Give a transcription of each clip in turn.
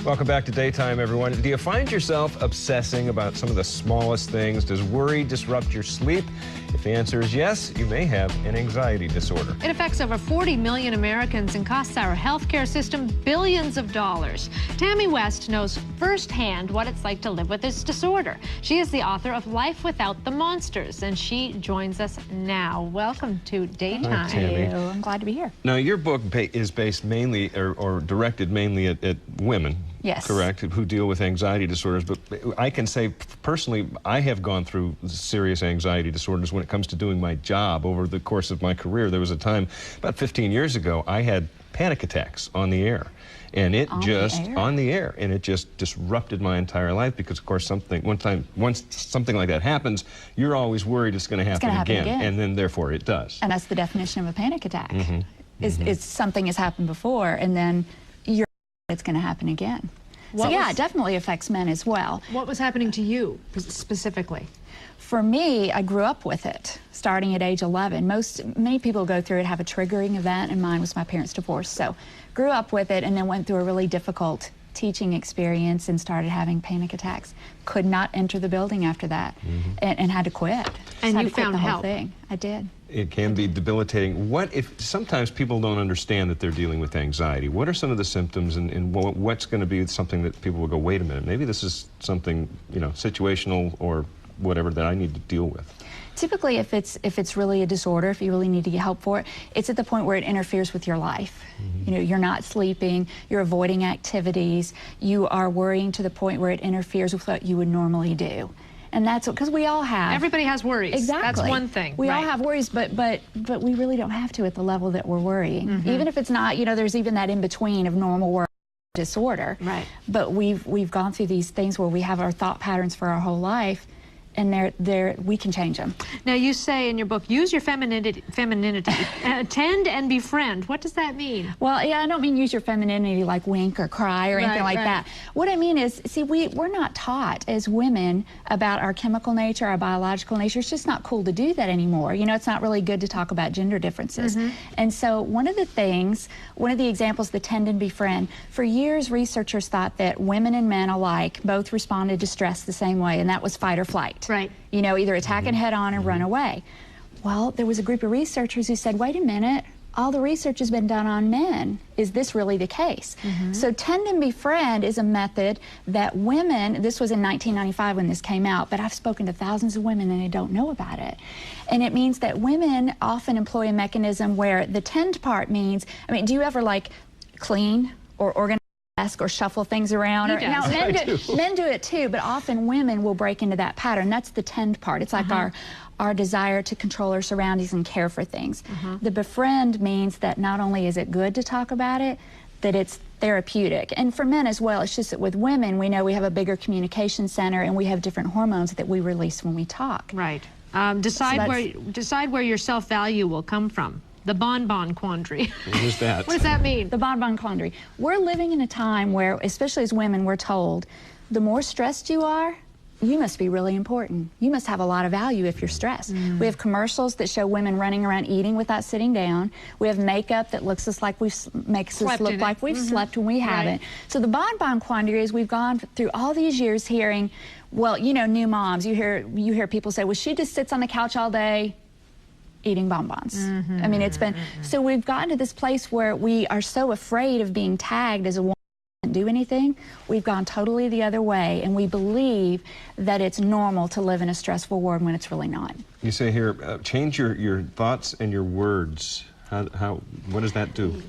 Welcome back to Daytime, everyone. Do you find yourself obsessing about some of the smallest things? Does worry disrupt your sleep? If the answer is yes, you may have an anxiety disorder. It affects over 40 million Americans and costs our healthcare system billions of dollars. Tami West knows firsthand what it's like to live with this disorder. She is the author of Life Without the Monsters, and she joins us now. Welcome to Daytime. Hi, Tami. I'm glad to be here. Now, your book is based mainly, or directed mainly at women. Yes. Correct, who deal with anxiety disorders. But I can say, personally, I have gone through serious anxiety disorders when it comes to doing my job over the course of my career. There was a time, about 15 years ago, I had panic attacks on the air. And it on the air, and it just disrupted my entire life because, of course, once something like that happens, you're always worried it's going to happen again, and then therefore it does. And that's the definition of a panic attack. Mm-hmm. Is something has happened before, and then it's going to happen again. So yeah, it definitely affects men as well. What was happening to you specifically? For me, I grew up with it, starting at age 11. Many people go through it, have a triggering event, and mine was my parents' divorce. So grew up with it and then went through a really difficult teaching experience and started having panic attacks. Could not enter the building after that, and had to quit. And you found help. I did. It can be debilitating. What if sometimes people don't understand that they're dealing with anxiety? What are some of the symptoms, and what's going to be something that people will go, wait a minute, maybe this is something, you know, situational or whatever that I need to deal with? Typically, if it's really a disorder, if you really need to get help for it, it's at the point where it interferes with your life. You know, you're not sleeping, you're avoiding activities, you are worrying to the point where it interferes with what you would normally do. And that's because we all have. Everybody has worries. Exactly. That's one thing. We all have worries, but we really don't have to at the level that we're worrying. Even if it's not, you know, there's even that in between of normal worry disorder. Right. But we've gone through these things where we have our thought patterns for our whole life, and we can change them. Now, you say in your book, use your femininity, tend and befriend. What does that mean? Well, yeah, I don't mean use your femininity like wink or cry or anything like that. What I mean is, see, we're not taught as women about our chemical nature, our biological nature. It's just not cool to do that anymore. You know, it's not really good to talk about gender differences. And so one of the examples, the tend and befriend, for years researchers thought that women and men alike both responded to stress the same way, and that was fight or flight. Right. You know, either attack it head on or run away. Well, there was a group of researchers who said, wait a minute, all the research has been done on men. Is this really the case? So tend and befriend is a method that women, this was in 1995 when this came out, but I've spoken to thousands of women and they don't know about it. And it means that women often employ a mechanism where the tend part means, I mean, do you ever like clean or organize or shuffle things around? Now, men do it too, but often women will break into that pattern. That's the tend part. It's like our desire to control our surroundings and care for things. The befriend means that not only is it good to talk about it, that it's therapeutic. And for men as well, it's just that with women, we know we have a bigger communication center and we have different hormones that we release when we talk. Right. Decide where your self-value will come from. The bonbon quandary. What is that? What does that mean? The bonbon quandary. We're living in a time where, especially as women, we're told, the more stressed you are, you must be really important. You must have a lot of value if you're stressed. We have commercials that show women running around eating without sitting down. We have makeup that makes us look like we've slept when we haven't. So the bonbon quandary is we've gone through all these years hearing, well, you know, new moms, you hear people say, well, she just sits on the couch all day eating bonbons. I mean, it's been, so we've gotten to this place where we are so afraid of being tagged as a woman who doesn't do anything. We've gone totally the other way, and we believe that it's normal to live in a stressful world when it's really not. You say here, change your thoughts and your words. What does that do?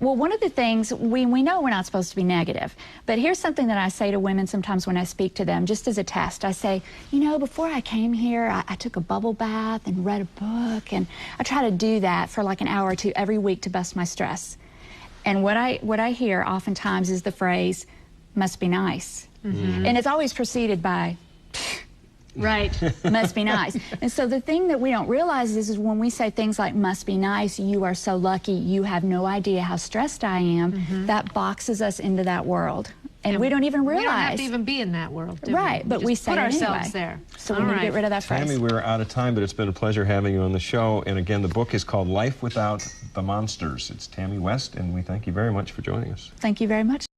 Well, one of the things, we know we're not supposed to be negative, but here's something that I say to women sometimes when I speak to them, just as a test. I say, you know, before I came here, I took a bubble bath and read a book, and I try to do that for like an hour or two every week to bust my stress. And what I hear oftentimes is the phrase, must be nice. And it's always preceded by, right. Must be nice. And so the thing that we don't realize is when we say things like must be nice, you are so lucky, you have no idea how stressed I am, that boxes us into that world. And we don't even realize. We don't have to even be in that world, do right, we? but we say put ourselves anyway. there. So we need to get rid of that phrase. Tami, we're out of time, but it's been a pleasure having you on the show. And again, the book is called Life Without the Monsters. It's Tami West, and we thank you very much for joining us. Thank you very much.